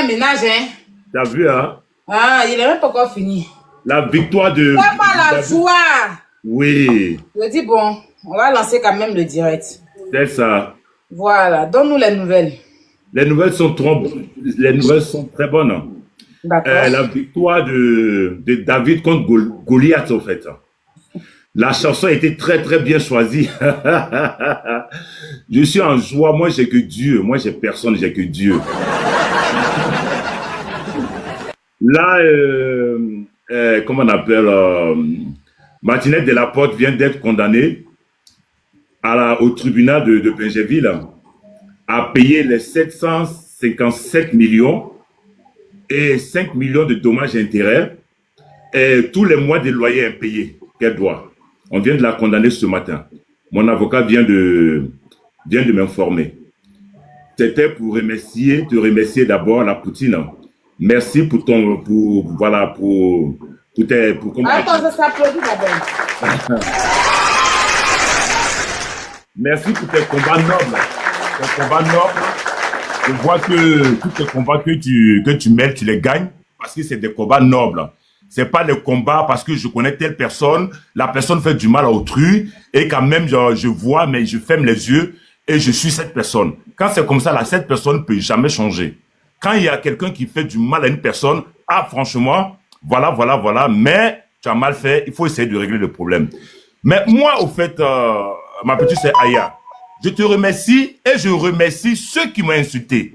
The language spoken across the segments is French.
plein ménage, hein. T'as vu, hein? Ah, il n'est même pas encore fini. La victoire de... C'est pas la joie. Oui. Je dis, bon, on va lancer quand même le direct. C'est ça. Voilà, donne-nous les nouvelles. Les nouvelles sont très bonnes. D'accord. La victoire de David contre Goliath, en fait. La chanson a été très, très bien choisie. Je suis en joie. Moi, j'ai que Dieu. Moi, j'ai personne, j'ai que Dieu. Là, comment on appelle, Martinette Delaporte vient d'être condamnée au tribunal de Pingerville à payer les 757 millions et 5 millions de dommages et intérêts et tous les mois de loyer impayés qu'elle doit. On vient de la condamner ce matin. Mon avocat vient de m'informer. C'était pour te remercier d'abord la Poutine. Merci pour Attends, ça s'applaudit d'abord. Merci pour tes combats nobles. Tes combats nobles. Je vois que tous tes combats que tu mènes, tu les gagnes parce que c'est des combats nobles. C'est pas des combats parce que je connais telle personne, la personne fait du mal à autrui et quand même je vois mais je ferme les yeux et je suis cette personne. Quand c'est comme ça, cette personne ne peut jamais changer. Quand il y a quelqu'un qui fait du mal à une personne, franchement, voilà, mais tu as mal fait, il faut essayer de régler le problème. Mais moi, au fait, ma petite c'est Aya, je te remercie et je remercie ceux qui m'ont insulté.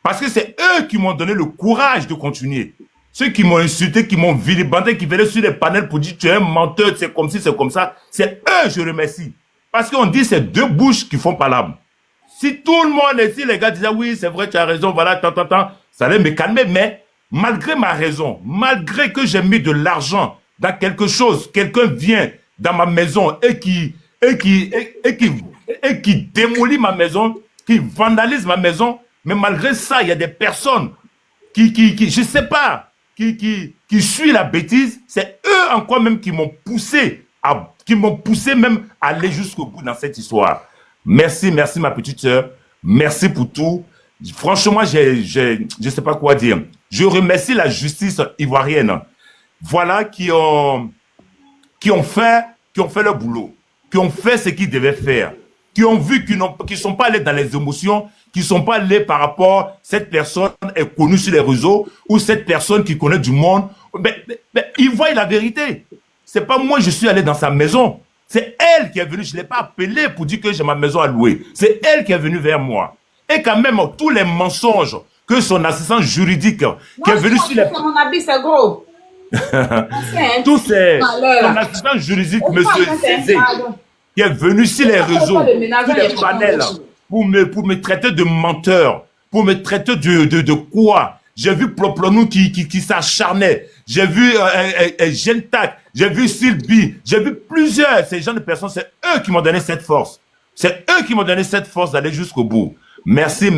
Parce que c'est eux qui m'ont donné le courage de continuer. Ceux qui m'ont insulté, qui m'ont vilipendé, qui venaient sur les panels pour dire tu es un menteur, c'est comme ci, c'est comme ça. C'est eux je remercie. Parce qu'on dit c'est deux bouches qui font palabre. Si tout le monde ici, les gars disaient oui, c'est vrai, tu as raison, voilà, ça allait me calmer. Mais malgré ma raison, malgré que j'ai mis de l'argent dans quelque chose, quelqu'un vient dans ma maison et qui démolit ma maison, qui vandalise ma maison, mais malgré ça, il y a des personnes je sais pas, qui suivent la bêtise. C'est eux encore même qui m'ont poussé même à aller jusqu'au bout dans cette histoire. Merci ma petite sœur. Merci pour tout. Franchement, je sais pas quoi dire. Je remercie la justice ivoirienne. Voilà, qui ont fait leur boulot, qui ont fait ce qu'ils devaient faire, qui ont vu qu'ils sont pas allés dans les émotions, qui sont pas allés par rapport, cette personne est connue sur les réseaux, ou cette personne qui connaît du monde. Mais ils voient la vérité. C'est pas moi, je suis allé dans sa maison. C'est elle qui est venue. Je l'ai pas appelée pour dire que j'ai ma maison à louer. C'est elle qui est venue vers moi. Et quand même, tous les mensonges que son assistant juridique qui est venu sur les... Mon habit, c'est gros. Tous ces... Son assistant juridique, monsieur Cézé, qui est venu sur les réseaux, sur les panels, pour me traiter de menteur, pour me traiter de quoi? J'ai vu Ploplonou qui s'acharnait. J'ai vu Gentak, j'ai vu Sylvie, j'ai vu plusieurs, ces gens de personnes, c'est eux qui m'ont donné cette force. C'est eux qui m'ont donné cette force d'aller jusqu'au bout. Merci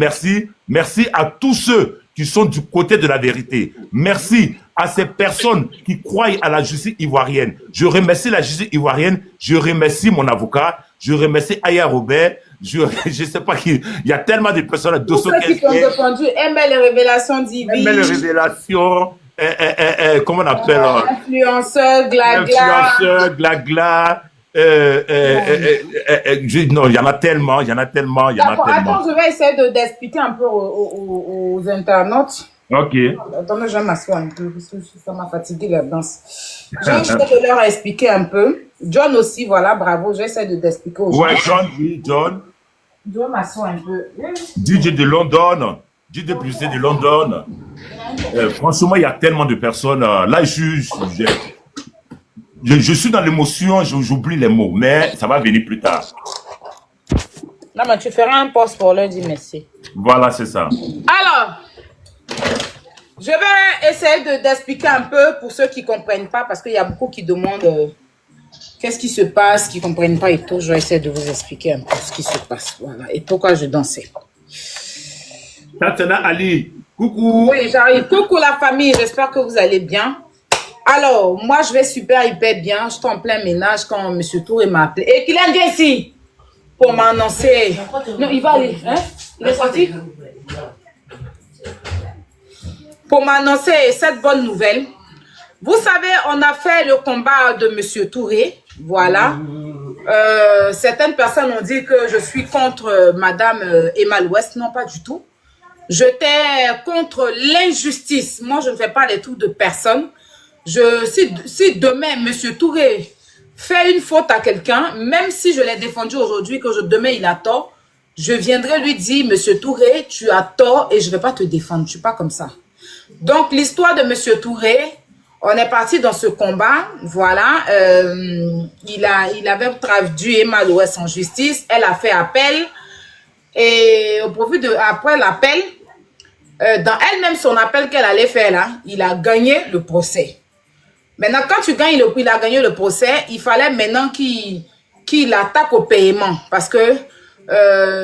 à tous ceux qui sont du côté de la vérité. Merci à ces personnes qui croient à la justice ivoirienne. Je remercie la justice ivoirienne, je remercie mon avocat, je remercie Aya Robert, je sais pas qui, il y a tellement de personnes. Tous ceux qui sont défendus aimaient les révélations divines. Aimaient les révélations, comment on appelle influenceurs, glagla. Non, il y en a tellement. Attends, je vais essayer d'expliquer un peu aux internautes. Ok. Attendez, je vais m'asseoir un peu parce que ça m'a fatigué la danse. Je vais essayer de leur expliquer un peu. John aussi, voilà, bravo. J'essaie d'expliquer aux gens. Ouais, John. Je vais m'asseoir un peu. DJ de London. DJ plus de London. Franchement, il y a tellement de personnes. Là, je suis dans l'émotion, j'oublie les mots, mais ça va venir plus tard. Non, mais tu feras un post pour leur dire merci. Voilà, c'est ça. Alors, je vais essayer d'expliquer un peu pour ceux qui ne comprennent pas, parce qu'il y a beaucoup qui demandent qu'est-ce qui se passe, qui ne comprennent pas et tout. Je vais essayer de vous expliquer un peu ce qui se passe. Voilà, et pourquoi je dansais. Tatana Ali, coucou. Oui, j'arrive. Coucou la famille, j'espère que vous allez bien. Alors, moi, je vais hyper bien. Je suis en plein ménage quand M. Touré m'a appelé. Et qu'il vient ici pour m'annoncer. Non, il va aller. Hein? Il est sorti? pour m'annoncer cette bonne nouvelle. Vous savez, on a fait le combat de Monsieur Touré. Voilà. Certaines personnes ont dit que je suis contre Madame Emma l'Ouest. Non, pas du tout. J'étais contre l'injustice. Moi, je ne fais pas les tours de personne. Si demain, Monsieur Touré fait une faute à quelqu'un, même si je l'ai défendu aujourd'hui, que demain il a tort, je viendrai lui dire, Monsieur Touré, tu as tort et je ne vais pas te défendre. Je ne suis pas comme ça. Donc, l'histoire de Monsieur Touré, on est parti dans ce combat. Voilà. Il avait traduit Emma l'Ouest en justice. Elle a fait appel. Et au profit de, après l'appel, dans elle-même, son appel qu'elle allait faire là, il a gagné le procès. Maintenant, quand tu gagnes il a gagné le procès, il fallait maintenant qu'il attaque au paiement. Parce que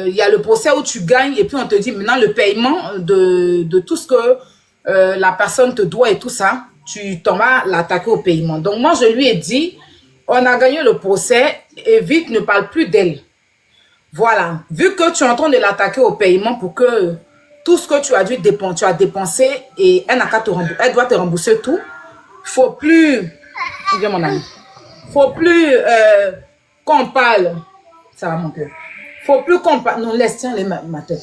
il y a le procès où tu gagnes et puis on te dit maintenant le paiement de tout ce que la personne te doit et tout ça, tu t'en vas l'attaquer au paiement. Donc moi, je lui ai dit, on a gagné le procès et vite, ne parle plus d'elle. Voilà. Vu que tu es en train de l'attaquer au paiement pour que tout ce que tu as dépensé et elle doit te rembourser tout. Faut plus, viens mon ami, faut plus qu'on parle, ça va mon cœur. Faut plus qu'on parle, non laisse tiens ma tête.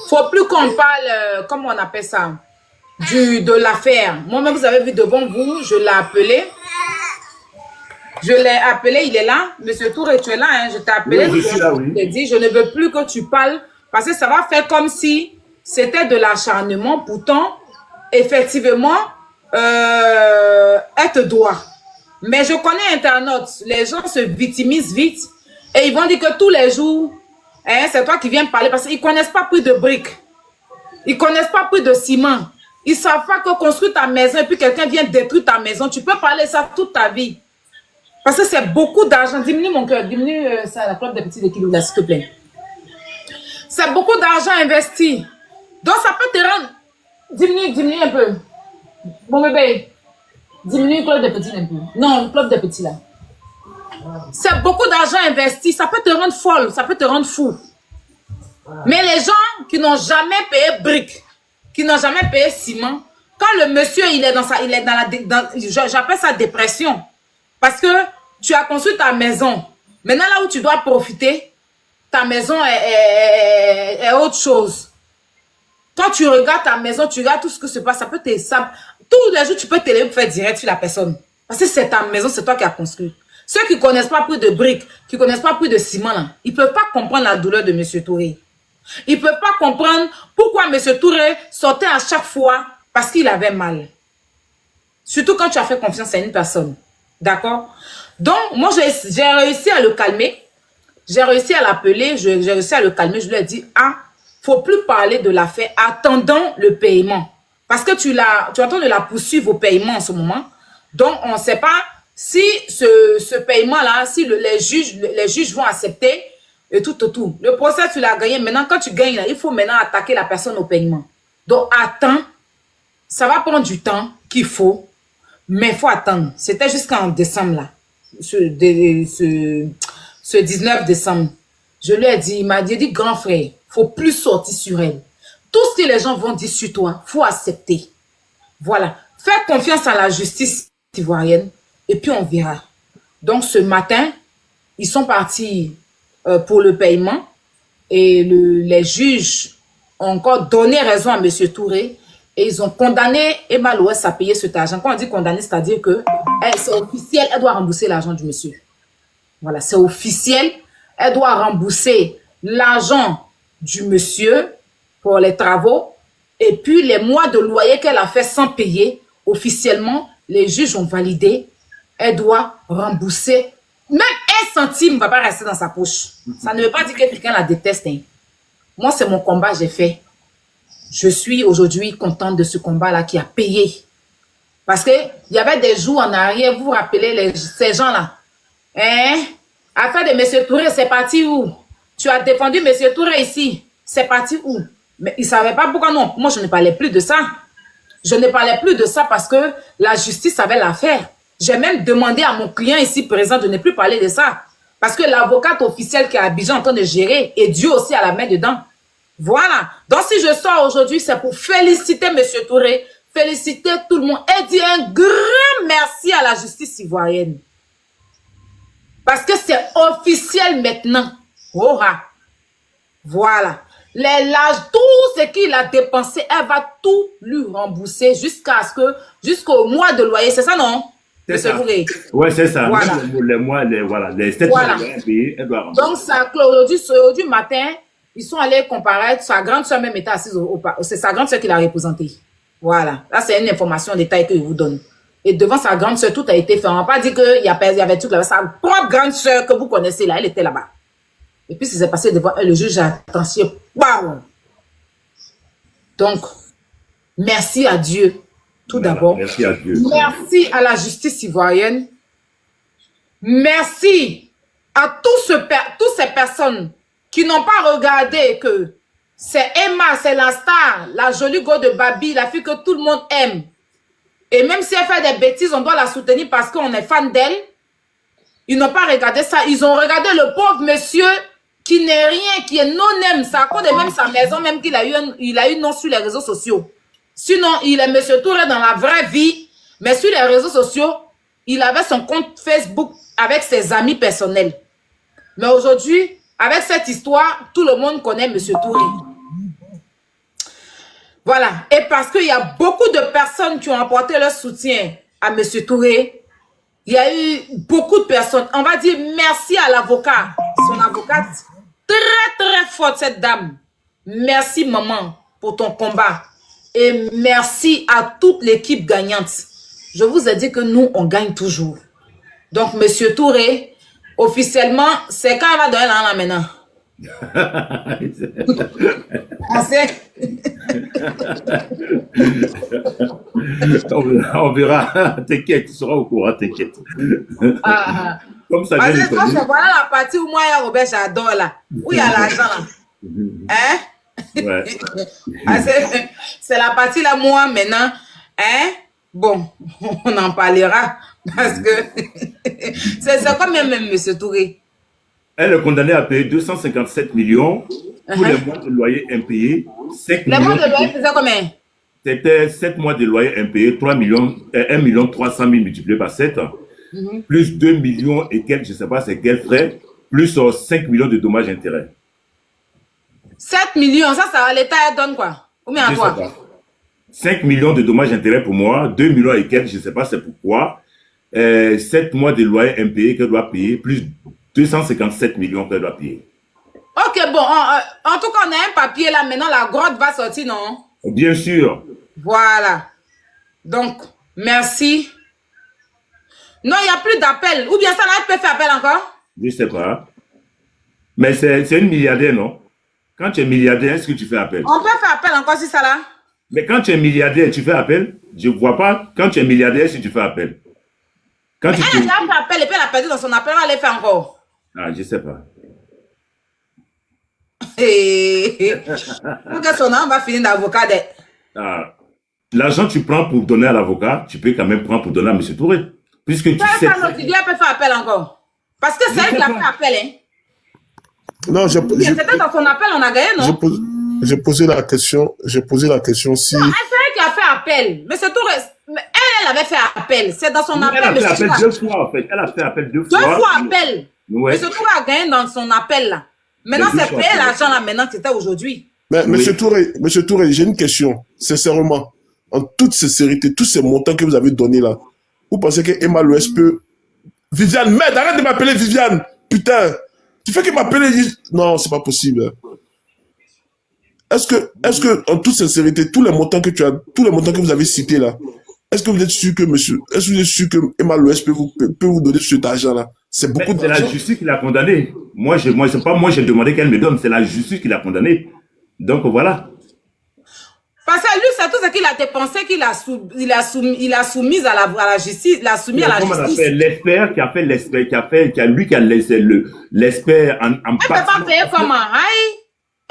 Faut plus qu'on parle, comment on appelle ça, de l'affaire. Moi-même vous avez vu devant vous, je l'ai appelé. Je l'ai appelé, il est là. Monsieur Touré, tu es là, hein? Je t'ai appelé. Oui, je suis là, oui. Je t'ai dit, je ne veux plus que tu parles parce que ça va faire comme si c'était de l'acharnement. Pourtant, effectivement, elle te doit. Mais je connais Internet. Les gens se victimisent vite et ils vont dire que tous les jours, hein, c'est toi qui viens parler parce qu'ils ne connaissent pas prix de briques. Ils ne connaissent pas prix de ciment. Ils ne savent pas que construire ta maison et puis quelqu'un vient détruire ta maison. Tu peux parler ça toute ta vie. Parce que c'est beaucoup d'argent. Diminue mon cœur, diminue ça, la clope des petits équilibres là, s'il te plaît. C'est beaucoup d'argent investi. Donc ça peut te rendre. Diminue un peu. Mon bébé, diminue le clope des petits un peu. Non, le clope des petits là. C'est beaucoup d'argent investi. Ça peut te rendre folle, ça peut te rendre fou. Mais les gens qui n'ont jamais payé briques, qui n'ont jamais payé ciment, quand le monsieur il est j'appelle ça dépression. Parce que tu as construit ta maison. Maintenant, là où tu dois profiter, ta maison est autre chose. Quand tu regardes ta maison, tu regardes tout ce que se passe, ça peut te... tous les jours, tu peux te faire direct sur la personne. Parce que c'est ta maison, c'est toi qui as construit. Ceux qui ne connaissent pas plus de briques, qui ne connaissent pas plus de ciment, là, ils ne peuvent pas comprendre la douleur de M. Touré. Ils ne peuvent pas comprendre pourquoi M. Touré sortait à chaque fois parce qu'il avait mal. Surtout quand tu as fait confiance à une personne. D'accord? Donc, moi, j'ai réussi à le calmer. J'ai réussi à l'appeler. J'ai réussi à le calmer. Je lui ai dit, ah, faut plus parler de l'affaire. Attendons le paiement. Parce que tu es en train de la poursuivre au paiement en ce moment. Donc, on ne sait pas si ce paiement-là, si les juges vont accepter et tout. Le procès, tu l'as gagné. Maintenant, quand tu gagnes, là, il faut maintenant attaquer la personne au paiement. Donc, attends. Ça va prendre du temps qu'il faut. Mais il faut attendre. C'était jusqu'en décembre, là. Ce 19 décembre. Je lui ai dit, il m'a dit, grand frère, il ne faut plus sortir sur elle. Tout ce que les gens vont dire sur toi, il faut accepter. Voilà. Fais confiance à la justice ivoirienne et puis on verra. Donc, ce matin, ils sont partis pour le paiement et les juges ont encore donné raison à M. Touré. Et ils ont condamné Emma l'Ouest à payer cet argent. Quand on dit condamné, c'est-à-dire que c'est officiel, elle doit rembourser l'argent du monsieur. Voilà, c'est officiel. Elle doit rembourser l'argent du monsieur pour les travaux. Et puis, les mois de loyer qu'elle a fait sans payer, officiellement, les juges ont validé. Elle doit rembourser. Même un centime ne va pas rester dans sa poche. Ça ne veut pas dire que quelqu'un la déteste. Hein. Moi, c'est mon combat, j'ai fait. Je suis aujourd'hui contente de ce combat-là qui a payé. Parce qu'il y avait des jours en arrière, vous vous rappelez ces gens-là. Hein? Affaire de M. Touré, c'est parti où? Tu as défendu M. Touré ici. C'est parti où? Mais ils ne savaient pas pourquoi non. Moi, je ne parlais plus de ça. Je ne parlais plus de ça parce que la justice avait l'affaire. J'ai même demandé à mon client ici présent de ne plus parler de ça. Parce que l'avocate officielle qui est à Abidjan en train de gérer, et Dieu aussi a la main dedans. Voilà. Donc, si je sors aujourd'hui, c'est pour féliciter M. Touré, féliciter tout le monde et dire un grand merci à la justice ivoirienne. Parce que c'est officiel maintenant. Oh, voilà. Tout ce qu'il a dépensé, elle va tout lui rembourser jusqu'au mois de loyer. C'est ça, non? C'est ça. Oui, c'est ça. Voilà. Les 7 mois de payer, elle doit rembourser. Donc, ça, aujourd'hui matin, ils sont allés comparaître. Sa grande soeur même était assise c'est sa grande soeur qui l'a représentée. Voilà. Là, c'est une information en détail que je vous donne. Et devant sa grande soeur, tout a été fait. On va pas dire qu'il y avait tout là-bas. Sa propre grande soeur que vous connaissez là, elle était là-bas. Et puis, c'est passé devant elle, le juge a attention. Waouh! Donc, merci à Dieu, tout d'abord. Merci à Dieu. Merci à la justice ivoirienne. Merci à toutes ces personnes qui n'ont pas regardé que c'est Emma, c'est la star, la jolie go de Babi, la fille que tout le monde aime. Et même si elle fait des bêtises, on doit la soutenir parce qu'on est fan d'elle. Ils n'ont pas regardé ça. Ils ont regardé le pauvre monsieur qui n'est rien, qui est non-aime. Ça compte de même sa maison, même qu'il a eu nom sur les réseaux sociaux. Sinon, il est monsieur Touré dans la vraie vie. Mais sur les réseaux sociaux, il avait son compte Facebook avec ses amis personnels. Mais aujourd'hui, avec cette histoire, tout le monde connaît monsieur Touré. Voilà. Et parce qu'il y a beaucoup de personnes qui ont apporté leur soutien à monsieur Touré, il y a eu beaucoup de personnes. On va dire merci à l'avocat, son avocate. Très, très forte, cette dame. Merci, maman, pour ton combat. Et merci à toute l'équipe gagnante. Je vous ai dit que nous, on gagne toujours. Donc, monsieur Touré, officiellement, c'est quand elle va donner là maintenant. On verra. T'inquiète, tu seras au courant, t'inquiète. Comme ça, voilà la partie où moi, Robert, j'adore là. Où il y a l'argent là. Hein? Ouais. C'est la partie là, moi, maintenant. Hein? Bon, on en parlera. Parce que c'est combien même, monsieur Touré? Elle est condamnée à payer 257 millions pour les mois de loyer impayés. 5 les mois de loyer faisaient combien? C'était 7 mois de loyer impayés, 1 million 300 000 multiplié par 7, plus 2 millions et quelques, je ne sais pas c'est quels frais, plus 5 millions de dommages et intérêts. 7 millions, ça l'État donne quoi? Combien à toi? 5 millions de dommages et intérêts pour moi, 2 millions et quelques, je ne sais pas c'est pourquoi. 7 mois de loyer impayé qu'elle doit payer, plus 257 millions qu'elle doit payer. Ok, bon, en tout cas, on a un papier là, maintenant la grotte va sortir, non? Bien sûr. Voilà. Donc, merci. Non, il n'y a plus d'appel. Ou bien ça, là, elle peut faire appel encore? Je ne sais pas. Mais c'est une milliardaire, non? Quand tu es milliardaire, est-ce que tu fais appel? On peut faire appel encore si ça là? Mais quand tu es milliardaire, tu fais appel? Je ne vois pas. Quand tu es milliardaire, si tu fais appel. Quand mais elle a fait appel et puis elle a perdu dans son appel, elle l'a fait encore. Ah, je ne sais pas. Pour que son nom va finir d'avocat. L'argent que tu prends pour donner à l'avocat, tu peux quand même prendre pour donner à M. Touré. Puisque tu sais. Elle peut faire appel encore. Parce que c'est elle qui a fait appel. Hein. Non, c'était dans son appel, on a gagné, non? J'ai posé la question si. Non, c'est elle qui a fait appel. Mais c'est tout. Elle avait fait appel. C'est dans son appel. Elle a fait appel 2 fois, en fait. Elle a fait appel 2 fois. 2 fois appel. Ouais. Mais ce tour a gagné dans son appel là. Maintenant, c'est payé l'argent là, maintenant que c'était aujourd'hui. Mais Monsieur Touré, j'ai une question. Sincèrement, en toute sincérité, tous ces montants que vous avez donnés là, vous pensez que Emma Louès peut. Viviane, merde, arrête de m'appeler Viviane. Putain. Tu fais qu'il m'appelle et dit. Non, c'est pas possible. Est-ce que, en toute sincérité, tous les montants que vous avez cités là, est-ce que vous êtes sûr que Emma Louès peut vous donner cet argent-là? C'est beaucoup d'argent. C'est la justice qui l'a condamné. C'est pas moi, j'ai demandé qu'elle me donne, c'est la justice qui l'a condamné. Donc voilà. Parce que lui, c'est tout ce qu'il a dépensé, qu'il a soumis à la justice, il a soumis à la justice. L'expert qui a fait l'expert, qui a laissé l'expert en elle peut pas payer comment? Aïe.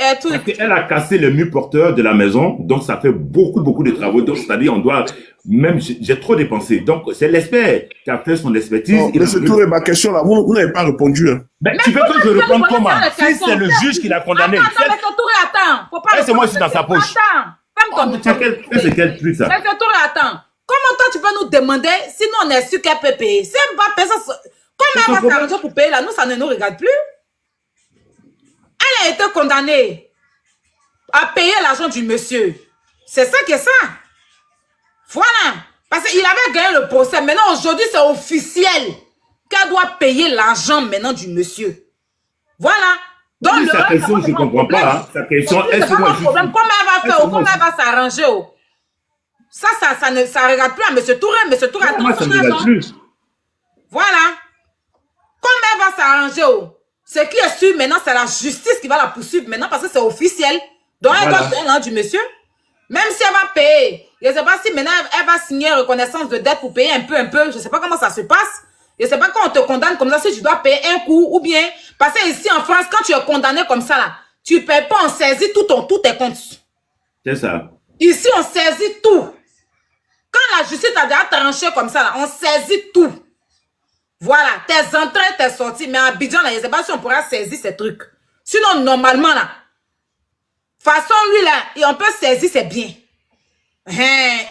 Et tout. Parce qu'elle a cassé le mur porteur de la maison, donc ça fait beaucoup de travaux. Donc, c'est-à-dire, on doit, même, j'ai trop dépensé. Donc, c'est l'expert qui a fait son expertise. Non, monsieur Touré, ma question là, vous n'avez pas répondu. Hein. Mais tu veux que je réponde comment? Si c'est le juge qui l'a condamné. Attends, monsieur Touré, attends. Faut pas c'est moi ici dans sa poche. Attends. Ferme ton micro. C'est quel truc ça? Monsieur Touré, attends. Comment toi tu peux nous demander si nous on est sûr qu'elle peut payer? Si elle va payer, comment elle va s'arranger pour payer là? Nous, ça ne nous regarde plus. Elle a été condamnée à payer l'argent du monsieur. C'est ça qui est ça. Voilà. Parce qu'il avait gagné le procès. Maintenant, aujourd'hui, c'est officiel qu'elle doit payer l'argent maintenant du monsieur. Voilà. Donc, oui, sa question, je ne comprends pas. Hein. Sa question, est-ce que moi, comment elle va faire? Comment elle va s'arranger? Ça ne regarde plus à monsieur Touré. Monsieur Touré, attends, ça ne regarde plus. Voilà. Comment elle va s'arranger? Ce qui est sûr maintenant, c'est la justice qui va la poursuivre maintenant parce que c'est officiel. Donc, elle doit payer l'argent du monsieur. Même si elle va payer, je ne sais pas si maintenant elle va signer reconnaissance de dette pour payer un peu. Je ne sais pas comment ça se passe. Je ne sais pas quand on te condamne comme ça, si tu dois payer un coup ou bien. Parce que ici en France, quand tu es condamné comme ça, là, tu ne payes pas, on saisit tous tes comptes. C'est ça. Ici, on saisit tout. Quand la justice a déjà tranché comme ça, là, on saisit tout. Voilà, tes entrées, tes sorties. Mais à Abidjan, là, je ne sais pas si on pourra saisir ces trucs. Sinon, normalement, là, façon, lui, là, et on peut saisir ses biens.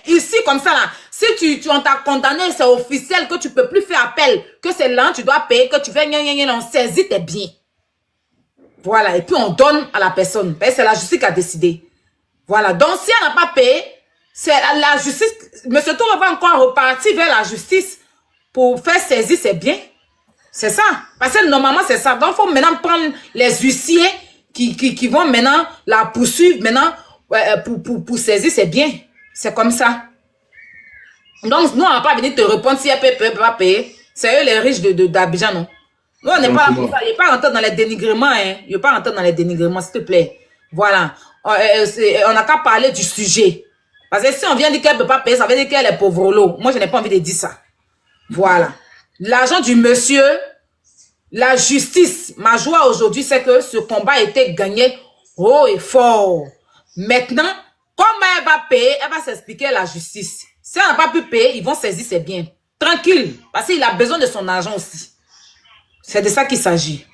Ici, comme ça, là, si on t'a condamné, c'est officiel que tu ne peux plus faire appel, que c'est là, tu dois payer, que tu fais on saisit tes biens. Voilà, et puis on donne à la personne. C'est la justice qui a décidé. Voilà, donc si elle n'a pas payé, c'est la justice, M. Touré va encore repartir vers la justice pour faire saisir ses biens. C'est ça. Parce que normalement, c'est ça. Donc, il faut maintenant prendre les huissiers qui vont maintenant la poursuivre maintenant pour saisir ses biens. C'est comme ça. Donc, nous, on va pas venir te répondre si elle peut pas payer. C'est eux les riches d'Abidjan, non? Nous, on n'est pas là pour ça. Il n'est pas rentré dans les dénigrements, hein. Il n'est pas rentré dans les dénigrements, s'il te plaît. Voilà. On n'a qu'à parler du sujet. Parce que si on vient dire qu'elle ne peut pas payer, ça veut dire qu'elle est pauvre l'eau. Moi, je n'ai pas envie de dire ça. Voilà. L'argent du monsieur, la justice. Ma joie aujourd'hui, c'est que ce combat a été gagné haut et fort. Maintenant, comment elle va payer, elle va s'expliquer à la justice. Si elle n'a pas pu payer, ils vont saisir ses biens. Tranquille. Parce qu'il a besoin de son argent aussi. C'est de ça qu'il s'agit.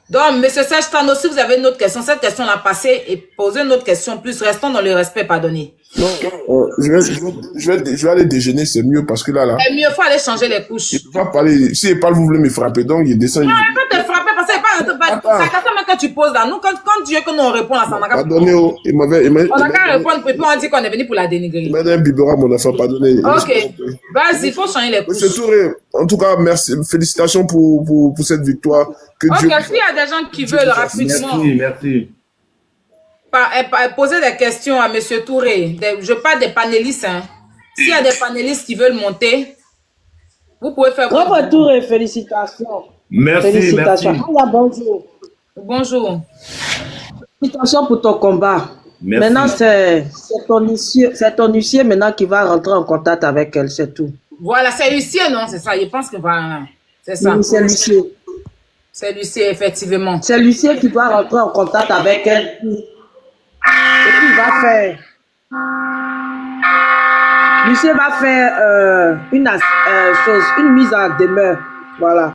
Donc, M. Serge Tano, si vous avez une autre question, cette question-là, passez et posez une autre question. Plus, restons dans le respect, pardonnez. Non, je vais aller déjeuner, c'est mieux parce que là. C'est mieux, il faut aller changer les couches. Il ne peut pas parler. Si il parle, vous voulez me frapper, donc il descend. Non, il peut te frapper parce que c'est pas la question que tu poses là. Nous, quand Dieu que nous on répond là, ça n'a qu'à pardonnez, on n'a qu'à répondre et puis on dit qu'on est venu pour la dénigrer. Il m'a donné un biberon, mon enfant, pardonnez. Ok, vas-y, il faut changer les couches. Monsieur Touré, en tout cas, merci, félicitations pour cette victoire. Que ok, Dieu... s'il y a des gens qui veulent rapidement Merci. Poser des questions à M. Touré, je parle des panélistes. Hein. S'il y a des panélistes qui veulent monter, vous pouvez faire... Grand Touré, félicitations. Merci, félicitations. merci. Ah, bonjour. Bonjour. Félicitations pour ton combat. Merci. Maintenant, c'est ton huissier maintenant qui va rentrer en contact avec elle, c'est tout. Voilà, c'est l'huissier, non? C'est ça, je pense que voilà. C'est ça. Oui, c'est l'huissier. C'est l'huissier, effectivement. C'est l'huissier qui doit rentrer en contact avec elle. Et puis, il va faire... L'huissier va faire une mise en demeure. Voilà.